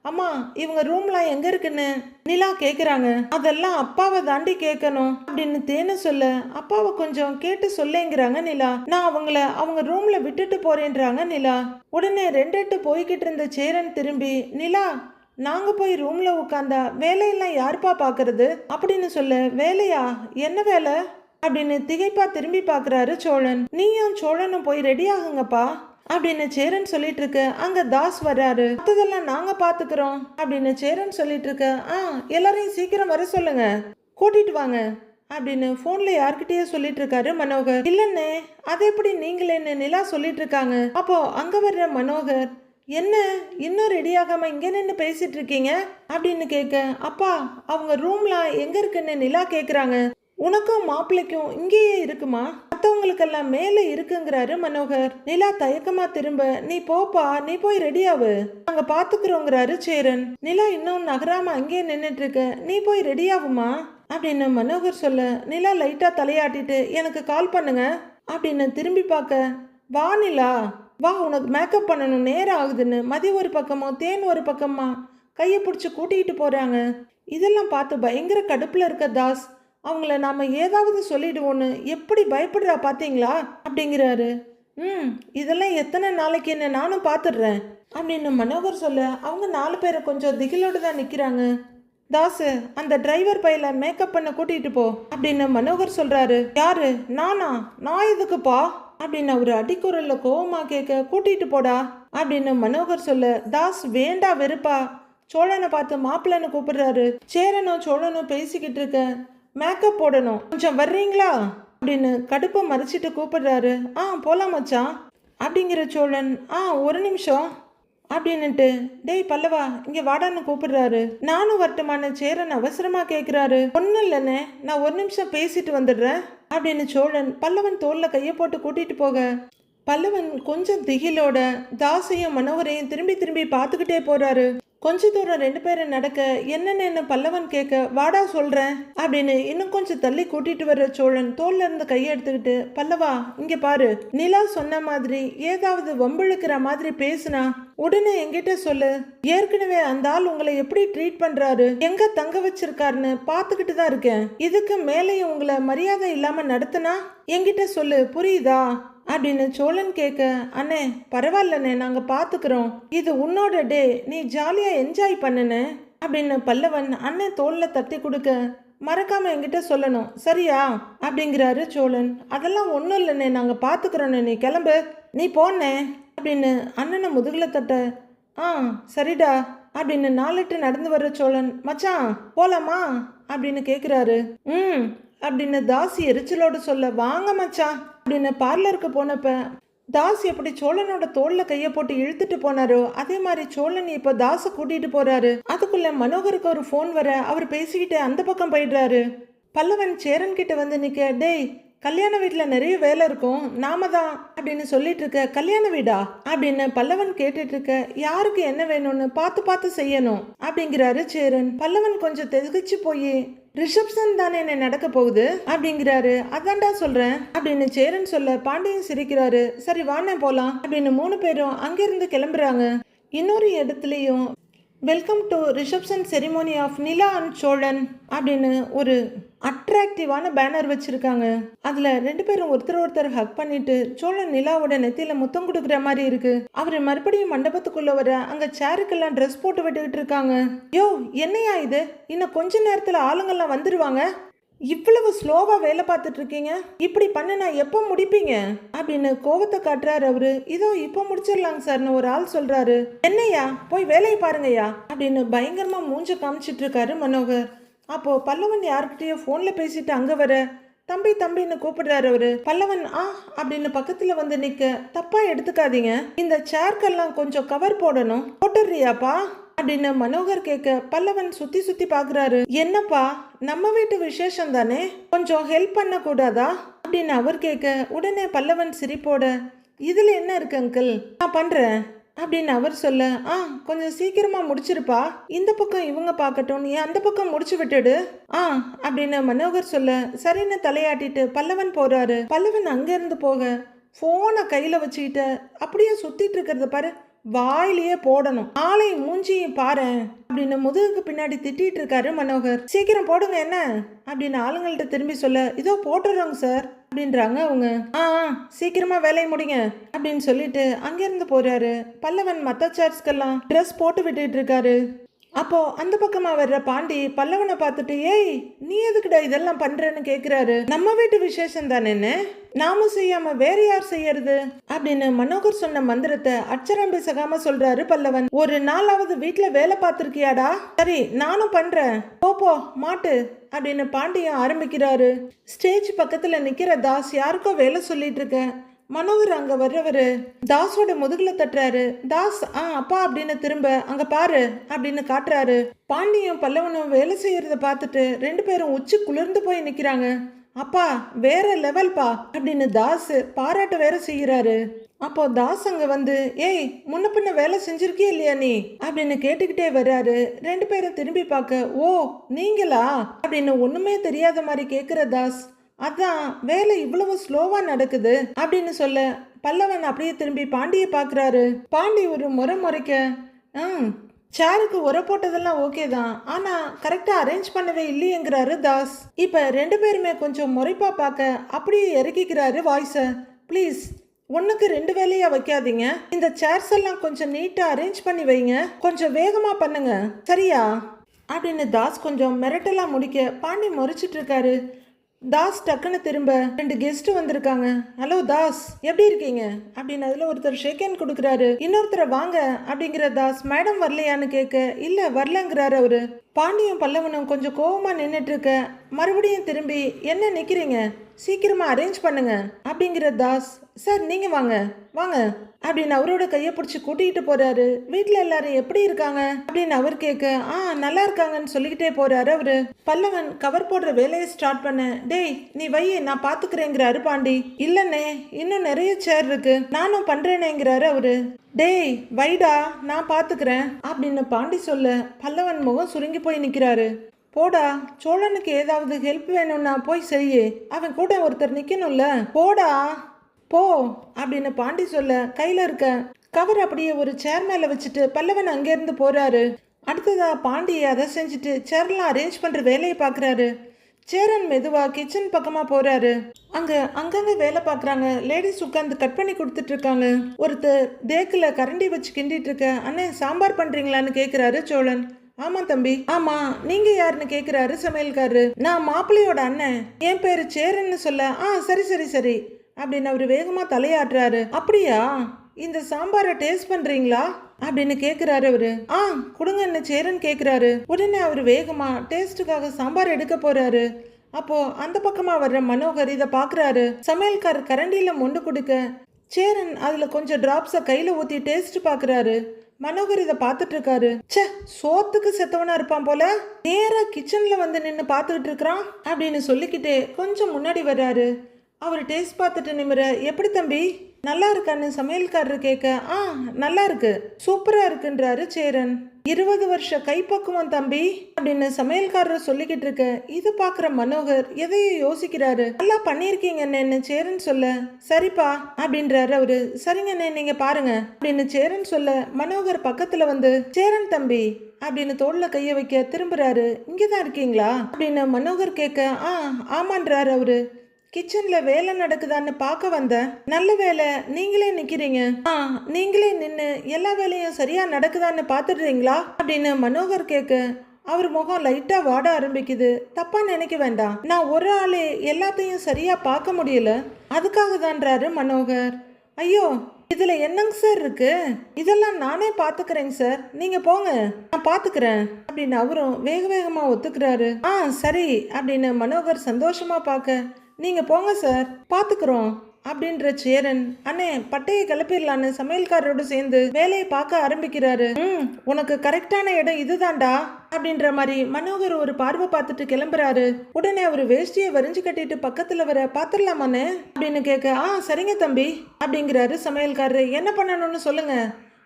அம்மா இவங்க ரூம்லாம் எங்க இருக்குன்னு நிலா கேக்குறாங்க. அதெல்லாம் அப்பாவை தாண்டி கேட்கணும் அப்படின்னு தேனு சொல்ல, அப்பாவை கொஞ்சம் கேட்டு சொல்லேங்கிறாங்க நிலா. நான் அவங்கள அவங்க ரூம்ல விட்டுட்டு போறேன்றாங்க நிலா. உடனே 2 போய்கிட்டு இருந்த சேரன் திரும்பி, நிலா நாங்க போய் ரூம்ல உட்காந்தா வேலையெல்லாம் யாருப்பா பாக்குறது அப்படின்னு சொல்ல, வேலையா, என்ன வேலை அப்படின்னு திகைப்பா திரும்பி பாக்குறாரு சோழன். நீயும் சோழனும் போய் ரெடி ஆகுங்கப்பா அப்படின்னு சேரன் சொல்லிட்டு இருக்க. அங்க தாஸ் வர்றாரு. மத்ததெல்லாம் நாங்க பாத்துக்கிறோம் அப்படின்னு சேரன் சொல்லிட்டு இருக்க. எல்லாரையும் சீக்கிரம் வர சொல்லுங்க, கூட்டிட்டு வாங்க அப்படின்னு போன்ல யார்கிட்டயே சொல்லிட்டு இருக்காரு மனோகர். இல்லன்னே, அது எப்படி நீங்களேன்னு நிலா சொல்லிட்டு இருக்காங்க. அப்போ அங்க வர்ற மனோகர், என்ன இன்னும் ரெடி ஆகாம இங்க நின்று பேசிட்டு இருக்கீங்க அப்படின்னு கேட்க, அப்பா அவங்க ரூம்லாம் எங்க இருக்குன்னு நிலா கேக்குறாங்க. உனக்கும் மாப்பிள்ளைக்கும் இங்கேயே இருக்குமா, மற்றவங்களுக்கெல்லாம் மேலே இருக்குங்கிறாரு மனோகர். நிலா தயக்கமா திரும்ப, நீ போப்பா, நீ போய் ரெடியாவு, நாங்க பாத்துக்கிறோங்கிறாரு சேரன். நிலா இன்னும் நகராம அங்கேயே நின்றுட்டு இருக்க, நீ போய் ரெடியாகுமா அப்படின்னு மனோகர் சொல்ல, நிலா லைட்டா தலையாட்டிட்டு எனக்கு கால் பண்ணுங்க அப்படின்னு திரும்பி பார்க்க, வா நிலா வா, உனக்கு மேக்கப் பண்ணணும் நேரம் ஆகுதுன்னு மதி ஒரு பக்கமோ தேன் ஒரு பக்கமா கையை பிடிச்சி கூட்டிகிட்டு போறாங்க. இதெல்லாம் பார்த்து பயங்கர கடுப்புல இருக்க தாஸ் அவங்கள நாம ஏதாவது சொல்லிடுவோன்னு எப்படி பயப்படுறா பாத்தீங்களா அப்படிங்கிறாரு. இதெல்லாம் எத்தனை நாளைக்கு என்ன நானும் பாத்துடுறேன் அப்படின்னு மனோகர் சொல்ல, அவங்க 4 பேரை கொஞ்சம் திகிலோடு தான் நிக்கிறாங்க. தாசு அந்த டிரைவர் பையில மேக்கப் பண்ண கூட்டிட்டு போ அப்படின்னு மனோகர் சொல்றாரு. யாரு, நானா, நான் எதுக்குப்பா அப்படின்னு அவரு அடிக்குரல்ல கோவமா கேட்க, கூட்டிட்டு போடா அப்படின்னு மனோகர் சொல்ல, தாஸ் வேண்டா வெறுப்பா சோழனை பார்த்து மாப்பிள்ளன்னு கூப்பிடுறாரு. சேரனும் சோழனும் பேசிக்கிட்டு இருக்க மேக்கப் போடணும், கொஞ்சம் வர்றீங்களா அப்படின்னு கடுப்பை மறைச்சிட்டு கூப்பிடுறாரு. போலாம் மச்சான் அப்படிங்கிற சோழன் ஒரு நிமிஷம் அப்படின்னுட்டு டேய் பல்லவா இங்க வாடான்னு கூப்பிடுறாரு. நானும் வரட்டுமான சேரன் அவசரமா கேட்கிறாரு. ஒன்னும் இல்லைண்ணே, நான் ஒரு நிமிஷம் பேசிட்டு வந்துடுறேன் அப்படின்னு சோழன் பல்லவன் தோல்ல கையை போட்டு கூட்டிட்டு போக பல்லவன் கொஞ்சம் திகிலோட தாசையும் மனோகரையும் திரும்பி திரும்பி பார்த்துக்கிட்டே போறாரு. கொஞ்ச தூரம் ரெண்டு பேரும் நடக்க என்னென்னு பல்லவன் கேட்க வாடா சொல்றேன் அப்படின்னு இன்னும் கொஞ்சம் தள்ளி கூட்டிட்டு வர்ற சோழன் தோல்ல இருந்து கையை எடுத்துக்கிட்டு பல்லவா இங்க பாரு, நிலா சொன்ன மாதிரி ஏதாவது வம்பிழுக்கிற மாதிரி பேசுனா உடனே என்கிட்ட சொல்லு. ஏற்கனவே அந்த ஆள் உங்களை எப்படி ட்ரீட் பண்றாரு, எங்க தங்க வச்சிருக்காருன்னு பாத்துக்கிட்டு தான் இருக்கேன். இதுக்கு மேலேயும் உங்களை மரியாதை இல்லாம நடத்தினா என்கிட்ட சொல்லு, புரியுதா அப்படின்னு சோழன் கேட்க அண்ணே பரவாயில்லண்ணே நாங்கள் பார்த்துக்கிறோம், இது உன்னோட டே, நீ ஜாலியாக என்ஜாய் பண்ணுன அப்படின்னு பல்லவன் அண்ணன் தோளில் தட்டி கொடுக்க மறக்காம என்கிட்ட சொல்லணும் சரியா அப்படிங்கிறாரு சோழன். அதெல்லாம் ஒன்றும் இல்லைண்ணே நாங்கள் பார்த்துக்கிறோண்ணே, நீ கிளம்பு, நீ போனே அப்படின்னு அண்ணனை முதுகில் தட்ட சரிடா அப்படின்னு நாளிட்டு நடந்து வர்ற சோழன் மச்சான் போலாமா அப்படின்னு கேட்குறாரு. அப்படின்னு தாசி எரிச்சலோடு சொல்ல வாங்க மச்சான் அப்படின்னு பார்லருக்கு போனப்ப தாஸ் எப்படி சோழனோட தோல்ல கையை போட்டு இழுத்துட்டு போனாரோ அதே மாதிரி சோழன் இப்ப தாசை கூட்டிட்டு போறாரு. அதுக்குள்ள மனோகருக்கு ஒரு போன் வர அவர் பேசிக்கிட்டு அந்த பக்கம் போயிடுறாரு. பல்லவன் சேரன் கிட்ட வந்து நிக்க டேய் கல்யாண வீட்டுல நிறைய வேலை இருக்கும், நாம தான் அப்படின்னு சொல்லிட்டு இருக்க. கல்யாண வீடா அப்படின்னு பல்லவன் கேட்டுட்டு இருக்க. யாருக்கு என்ன வேணும்னு பார்த்து பார்த்து செய்யணும் அப்படிங்கிறாரு சேரன். பல்லவன் கொஞ்சம் திகைச்சு போய் ரிசப்ஷன் தானே என்ன நடக்க போகுது அப்படிங்கிறாரு. அதான்டா சொல்றேன் அப்படின்னு சேரன் சொல்ல பாண்டியன் சிரிக்கிறாரு. சரி வானே போலாம் அப்படின்னு 3 பேரும் அங்கிருந்து கிளம்புறாங்க. இன்னொரு இடத்துலயும் welcome to reception ceremony of Nila and Cholan அப்படின்னு ஒரு அட்ராக்டிவான பேனர் வச்சிருக்காங்க. அதுல 2 பேரும் ஒருத்தர் ஹக் பண்ணிட்டு சோழன் நிலாவோட நெத்தியில முத்தம் கொடுக்குற மாதிரி இருக்கு. அவரு மறுபடியும் மண்டபத்துக்குள்ள வர அங்க சேருக்கெல்லாம் ட்ரெஸ் போட்டு விட்டுக்கிட்டு இருக்காங்க. யோ என்னையா இது, இன்னும் கொஞ்ச நேரத்துல ஆளுங்கெல்லாம் வந்துருவாங்க, இவ்வளவு ஸ்லோவா வேலை பார்த்துட்டு இருக்கீங்க, இப்படி பண்ணனா எப்போ முடிப்பீங்க அப்படின்னு கோவத்தை காட்டுறாரு அவரு. இதோ இப்போ முடிச்சிடலாங்க சார்னு ஒரு ஆள் சொல்றாரு. என்னையா போய் வேலையை பாருங்கய்யா அப்படின்னு பயங்கரமா மூஞ்ச காமிச்சிட்டு இருக்காரு மனோகர். அப்போ பல்லவன் யாருக்கிட்டயோ போன்ல பேசிட்டு அங்க வர தம்பி தம்பின்னு கூப்பிடுறாரு அவரு. பல்லவன் அப்படின்னு பக்கத்துல வந்து நிக்க தப்பா எடுத்துக்காதீங்க, இந்த சேர்க்கெல்லாம் கொஞ்சம் கவர் போடணும், போட்டுறியாப்பா அப்படின்னு மனோகர் கேட்க பல்லவன் சுத்தி சுத்தி பாக்குறாரு. என்னப்பா நம்ம வீட்டு விசேஷம் தானே, கொஞ்சம் ஹெல்ப் பண்ண கூடாதா அப்படின்னு அவர் கேட்க உடனே பல்லவன் சிரிப்போட இதுல என்ன இருக்கு அங்கிள், நான் பண்றேன் அப்படின்னு அவர் சொல்ல கொஞ்சம் சீக்கிரமா முடிச்சிருப்பா, இந்த பக்கம் இவங்க பார்க்கட்டும், நீ அந்த பக்கம் முடிச்சு விட்டுடு அப்படின்னு மனோகர் சொல்ல சரின்னு தலையாட்டிட்டு பல்லவன் போறாரு. பல்லவன் அங்க இருந்து போக போனை கையில வச்சுக்கிட்டு அப்படியே சுத்திட்டு இருக்கிறத பாரு, வாயிலேயே போடணும், ஆளை மூஞ்சியும் பாரு அப்படின்னு முதுகுக்கு பின்னாடி திட்டிட்டு இருக்காரு மனோகர். சீக்கிரம் போடுங்க என்ன அப்படின்னு ஆளுங்கள்ட்ட திரும்பி சொல்ல இதோ போட்டுறோங்க சார் அப்படின்றாங்க அவங்க. சீக்கிரமா வேலையை முடிங்க அப்படின்னு சொல்லிட்டு அங்கிருந்து போறாரு. பல்லவன் மத்த சேர்ஸ்க்கெல்லாம் ட்ரெஸ் போட்டு விட்டுட்டு இருக்காரு. அப்போ அந்த பக்கமா வர்ற பாண்டி பல்லவனை பார்த்துட்டு ஏய் நீ எதுக்குடா இதெல்லாம் பண்றேன்னு கேக்குறாரு. நம்ம வீட்டு விசேஷம் தானேன்னு நாம செய்யாம வேற யார் செய்யறது அப்படின்னு மனோகர் சொன்ன மந்திரத்தை அச்சரம் பேசாம சொல்றாரு பல்லவன். ஒரு நாளாவது வீட்டுல வேலை பார்த்திருக்கியாடா, சரி நானும் பண்றேன், போ மாட்டு அப்படின்னு பாண்டியன் ஆரம்பிக்கிறாரு. ஸ்டேஜ் பக்கத்துல நிக்கிற தாஸ் யாருக்கோ வேலை சொல்லிட்டு இருக்க. மனோகர் அங்க வர்றவரு தாஸோட முதுகுல தட்டுறாரு. தாஸ் அப்பா அப்படின்னு திரும்ப அங்க பாரு அப்படின்னு காட்டுறாரு. பாண்டியும் பல்லவனும் வேலை செய்யறத பார்த்துட்டு 2 பேரும் உச்சி குளிர்ந்து போய் நிக்கிறாங்க. அப்பா வேற லெவல்பா அப்படின்னு தாஸ் பாராட்ட வேற செய்யறாரு. அப்போ தாஸ் அங்க வந்து ஏய் முன்ன பின்ன வேலை செஞ்சிருக்கிய இல்லையா நீ அப்படின்னு கேட்டுக்கிட்டே வர்றாரு. 2 பேரும் திரும்பி பார்க்க ஓ நீங்களா அப்படின்னு ஒண்ணுமே தெரியாத மாதிரி கேக்குற தாஸ் அதான் வேலை இவ்வளவு ஸ்லோவா நடக்குது அப்படின்னு சொல்ல பல்லவன் அப்படியே திரும்பி பாண்டியை பாக்குறாரு. பாண்டி ஒரு முறைக்க சேருக்கு உர போட்டதெல்லாம் ஓகே தான், ஆனா கரெக்டா அரேஞ்ச் பண்ணவே இல்லையேங்கிறாரு தாஸ். இப்ப 2 பேருமே கொஞ்சம் முறைப்பா பார்க்க அப்படியே இறக்கிக்கிறாரு வாய்ஸ. ப்ளீஸ் 1க்கு 2 வேலையா வைக்காதீங்க, இந்த சேர்ஸ் எல்லாம் கொஞ்சம் நீட்டா அரேஞ்ச் பண்ணி வைங்க, கொஞ்சம் வேகமா பண்ணுங்க சரியா அப்படின்னு தாஸ் கொஞ்சம் மிரட்டலா முடிக்க பாண்டி முறைச்சிட்டு இருக்காரு. தாஸ் டக்குன்னு திரும்ப 2 கெஸ்ட் வந்திருக்காங்க. ஹலோ தாஸ் எப்படி இருக்கீங்க அப்படின்னு அதுல ஒருத்தர் ஷேக் ஹேண்ட் கொடுக்குறாரு. இன்னொருத்தரை வாங்க அப்படிங்கிற தாஸ் மேடம் வரலையான்னு கேட்க இல்ல வரலங்கிறாரு அவரு. பாண்டியும் பல்லவனும் கொஞ்சம் கோவமா நின்றுட்டு இருக்க மறுபடியும் திரும்பி என்ன நிக்கிறீங்க, சீக்கிரமா அரேஞ்ச் பண்ணுங்க அப்படிங்கிற தாஸ், சார் நீங்க வாங்க வாங்க அப்படின்னு அவரோட கையை பிடிச்சி கூட்டிகிட்டு போறாரு. வீட்டில் எல்லாரும் எப்படி இருக்காங்க அப்படின்னு அவர் கேட்க, நல்லா இருக்காங்கன்னு சொல்லிக்கிட்டே போறாரு அவரு. பல்லவன் கவர் போடுற வேலையை ஸ்டார்ட் பண்ண, டேய் நீ வை நான் பாத்துக்கிறேங்கிறாரு பாண்டி. இல்லண்ணே இன்னும் நிறைய சேர் இருக்கு நானும் பண்றேனேங்கிறாரு அவரு. டேய் வைடா நான் பாத்துக்கிறேன் அப்படின்னு பாண்டி சொல்ல பல்லவன் முகம் சுருங்கி போய் நிக்கிறாரு. போடா, சோழனுக்கு ஏதாவது ஹெல்ப் வேணும்னா போய் செய்யு, அவன் கூட ஒருத்தர் நிக்கணும்ல, போடா போ அப்படின்னு பாண்டி சொல்ல கையில இருக்க கவர் அப்படியே ஒரு சேர் மேல வச்சுட்டு பல்லவன் அங்கேருந்து போறாரு. அடுத்ததா பாண்டி அதை செஞ்சுட்டு சேர்லாம் அரேஞ்ச் பண்ற வேலையை பாக்குறாரு. சேரன் மெதுவா கிச்சன் பக்கமா போறாரு. அங்கங்க வேலை பாக்குறாங்க லேடிஸ் உட்காந்து கட் பண்ணி கொடுத்துட்டு இருக்காங்க. ஒருத்தர் தேக்குல கரண்டி வச்சு கிண்டிட்டு இருக்க, அண்ணே சாம்பார் பண்றீங்களான்னு கேக்குறாரு சோழன். ஆமா தம்பி. ஆமா நீங்க யாருன்னு கேக்குறாரு சமையல்காரரு. நான் மாப்பிள்ளையோட அண்ணன், என் பேரு சேரன்னு சொல்ல, சரி சரி சரி அப்படின்னு அவரு வேகமா தலையாட்டுறாரு. அப்படியா, இந்த சாம்பாரை டேஸ்ட் பண்றீங்களா அப்படின்னு கேக்குறாரு அவரு. கொடுங்கன்னு சேரன் கேக்குறாரு. உடனே அவரு வேகமா டேஸ்டுக்காக சாம்பார் எடுக்க போறாரு. அப்போ அந்த பக்கமா வர்ற மனோகர் இதை பாக்குறாரு. சமையல்காரர் கரண்டியில மொண்டு கொடுக்க சேரன் அதுல கொஞ்சம் டிராப்ஸ கையில ஊத்தி டேஸ்ட் பாக்குறாரு. மனோகர் இதை பார்த்துட்டு இருக்காரு. ச்சே, சோத்துக்கு செத்தவனா இருப்பான் போல, நேரா கிச்சன்ல வந்து நின்று பார்த்துக்கிட்டு இருக்கிறான் அப்படின்னு சொல்லிக்கிட்டே கொஞ்சம் முன்னாடி வர்றாரு. அவர் டேஸ்ட் பார்த்துட்டு நிமிர, எப்படி தம்பி நல்லா இருக்கான்னு சமையல்காரரு கேட்க, நல்லா இருக்கு சூப்பரா இருக்குன்றாரு சேரன். 20 வருஷ கைப்பக்குவம் தம்பி அப்படின்னு சமையல்காரர் சொல்லிக்கிட்டு இருக்க இது பாக்குற மனோகர் எதையோ யோசிக்கிறாரு. நல்லா பண்ணிருக்கீங்கன்னு சேரன் சொல்ல, சரிப்பா அப்படின்றாரு அவரு. சரிங்கண்ணே நீங்க பாருங்க அப்படின்னு சேரன் சொல்ல மனோகர் பக்கத்துல வந்து, சேரன் தம்பி அப்படின்னு தோல்ல கைய வைக்க திரும்புறாரு. இங்கதான் இருக்கீங்களா அப்படின்னு மனோகர் கேட்க, ஆமான்றாரு அவரு. கிச்சன்ல வேலை நடக்குதான்னு பார்க்க வந்தேன். நல்ல வேலை நீங்களே நிக்கிறீங்க. நீங்களே நின்று எல்லா வேலையும் சரியா நடக்குதான்னு பாத்துடுறீங்களா அப்படின்னு மனோகர் கேட்க அவர் முகம் லைட்டா வாட ஆரம்பிக்குது. தப்பா நினைக்க வேண்டாம், நான் ஒரு ஆளே எல்லாத்தையும் சரியா பார்க்க முடியல, அதுக்காக தான்றாரு மனோகர். ஐயோ இதுல என்னங்க சார் இருக்கு, இதெல்லாம் நானே பாத்துக்கிறேங்க சார், நீங்க போங்க நான் பாத்துக்கிறேன் அப்படின்னு அவரும் வேக வேகமா ஒத்துக்கிறாரு. சரி அப்படின்னு மனோகர் சந்தோஷமா பார்க்க, நீங்க போங்க சார் பாத்துக்கிறோம் அப்படின்ற சேரன், அண்ணே பட்டையை கிளப்பிடலான்னு சமையல்காரரோடு சேர்ந்து வேலையை பார்க்க ஆரம்பிக்கிறாரு. உனக்கு கரெக்டான இடம் இதுதான்டா அப்படின்ற மாதிரி மனோகர் ஒரு பார்வை பார்த்துட்டு கிளம்புறாரு. உடனே அவர் வேஷ்டியை வரிஞ்சு கட்டிட்டு பக்கத்துல வர, பாத்துடலாமான்னு அப்படின்னு கேட்க, சரிங்க தம்பி அப்படிங்கிறாரு சமையல்காரரு. என்ன பண்ணணும்னு சொல்லுங்க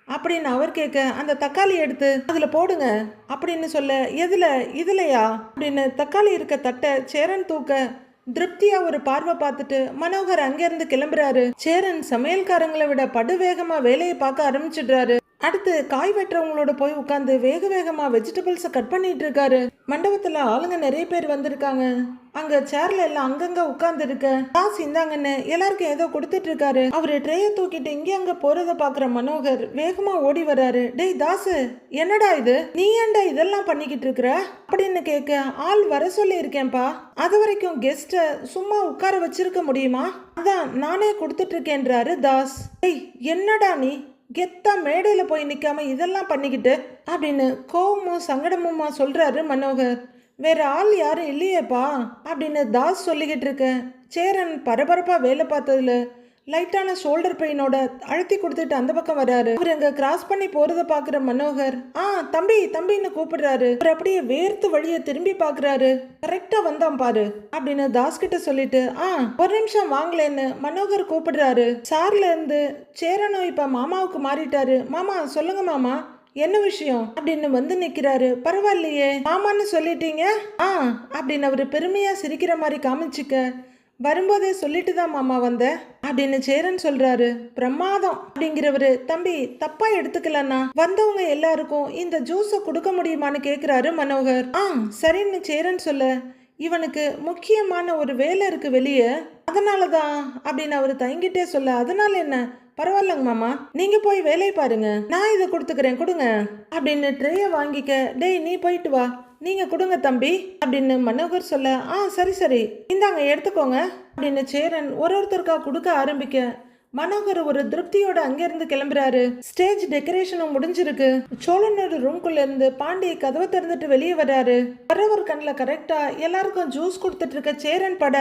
அப்படின்னு அவர் கேட்க, அந்த தக்காளி எடுத்து அதுல போடுங்க அப்படின்னு சொல்ல, எதுல, இதுலையா அப்படின்னு தக்காளி இருக்க தட்டை சேரன் தூக்க திருப்தியா ஒரு பார்வை பார்த்துட்டு மனோகர் அங்கிருந்து கிளம்புறாரு. சேரன் சமையல்காரங்களை விட படுவேகமா வேலையை பார்க்க ஆரம்பிச்சிடுறாரு. அடுத்து காய் வெட்டுறவங்களோட போய் உட்காந்து வேக வேகமா வெஜிடபிள்ஸை கட் பண்ணிட்டு இருக்காரு. மண்டபத்துல ஆளுங்க நிறைய பேர் வந்திருக்காங்க. அங்க சேர்ல எல்லாம் அங்கங்க உட்கார்ந்து இருக்க தாஸ் இந்தாங்கன்னு எல்லாருக்கும் ஏதோ கொடுத்துட்டு இருக்காரு. அவரு ட்ரேய தூக்கிட்டு இங்க அங்க போறத பாக்குற மனோகர் வேகமா ஓடி வர்றாரு. டேய் தாசு, என்னடா இது, நீ ஏன்டா இதெல்லாம் பண்ணிக்கிட்டு இருக்கிற அப்படின்னு கேட்க, ஆள் வர சொல்லி இருக்கேன்பா, அது வரைக்கும் கெஸ்ட சும்மா உட்கார வச்சிருக்க முடியுமா, அதான் நானே கொடுத்துட்டு இருக்கேன்றாரு தாஸ். டேய் என்னடா நீ கெத்தா மேடையில போய் நிக்காம இதெல்லாம் பண்ணிக்கிட்டு அப்படின்னு கோவமும் சங்கடமுமா சொல்றாரு மனோகர். வேற ஆள் யாரும் இல்லையேப்பா அப்படின்னு தாஸ் சொல்லிக்கிட்டு இருக்க சேரன் பரபரப்பா வேலை பார்த்ததுல லைட்டான ஷோல்டர் பெயினோட அழுத்தி கொடுத்துட்டு அந்த பக்கம் வர்றாரு. அவர் அங்க கிராஸ் பண்ணி போறத பாக்குற மனோகர் தம்பி தம்பின்னு கூப்பிடுறாரு. அவர் அப்படியே வேர்த்து வழிய திரும்பி பாக்குறாரு. கரெக்டா வந்தான் பாரு அப்படின்னு தாஸ் கிட்ட சொல்லிட்டு ஒரு நிமிஷம் வாங்கலேன்னு மனோகர் கூப்பிடுறாரு. சார்ல இருந்து சேரனும் இப்ப மாமாவுக்கு மாறிட்டாரு. மாமா சொல்லுங்க மாமா என்ன விஷயம் அப்படின்னு வந்து நிக்கிறாரு. பரவாயில்லையே மாமான்னு சொல்லிட்டீங்க அப்படின்னு அவரு பெருமையா சிரிக்கிற மாதிரி காமிச்சுக்க, வரும்போதே சொல்லிட்டு தான் மாமா வந்த அப்படின்னு சேரன் சொல்றாரு. பிரமாதம் அப்படிங்கிறவரு, தம்பி தப்பா எடுத்துக்கலன்னா வந்தவங்க எல்லாருக்கும் இந்த ஜூஸை கொடுக்க முடியுமான்னு கேக்குறாரு மனோகர். சரின்னு சேரன் சொல்ல, இவனுக்கு முக்கியமான ஒரு வேலை இருக்கு வெளியே, அதனாலதான் அப்படின்னு அவரு தயங்கிட்டே சொல்ல, அதனால என்ன, பரவாயில்லங்க மாமா நீங்க போய் வேலையை பாருங்க, நான் இதை கொடுத்துக்கிறேன் கொடுங்க அப்படின்னு ட்ரேய வாங்கிக்க. டேய் நீ போயிட்டு வா, நீங்க கொடுங்க தம்பி அப்படின்னு மனோகர் சொல்ல, சரி சரி இந்தாங்க எடுத்துக்கோங்க அப்படின்னு சேரன் ஒருத்தருக்கா கொடுக்க ஆரம்பிக்க மனோகர் ஒரு திருப்தியோட அங்கிருந்து கிளம்புறாரு. ஸ்டேஜ் டெக்கரேஷனும் முடிஞ்சிருக்கு. சோழனோட ரூம்குள்ள இருந்து பாண்டி கதவை திறந்துட்டு வெளியே வர்றாரு. வரவர் கண்ணில் கரெக்டா எல்லாருக்கும் ஜூஸ் கொடுத்துட்டு இருக்க சேரன் பட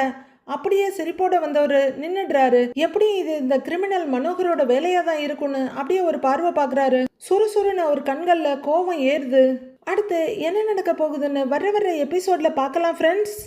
அப்படியே சிரிப்போட வந்தவர் நின்னுடுறாரு. எப்படி இது இந்த கிரிமினல் மனோகரோட வேலையா தான் இருக்கும்னு அப்படியே ஒரு பார்வை பாக்குறாரு. சுறுசுறுன்னு அவர் கண்கள்ல கோபம் ஏறுது. அடுத்து என்ன நடக்க போகுதுன்னு வர எபிசோட்ல பார்க்கலாம் ஃப்ரெண்ட்ஸ்.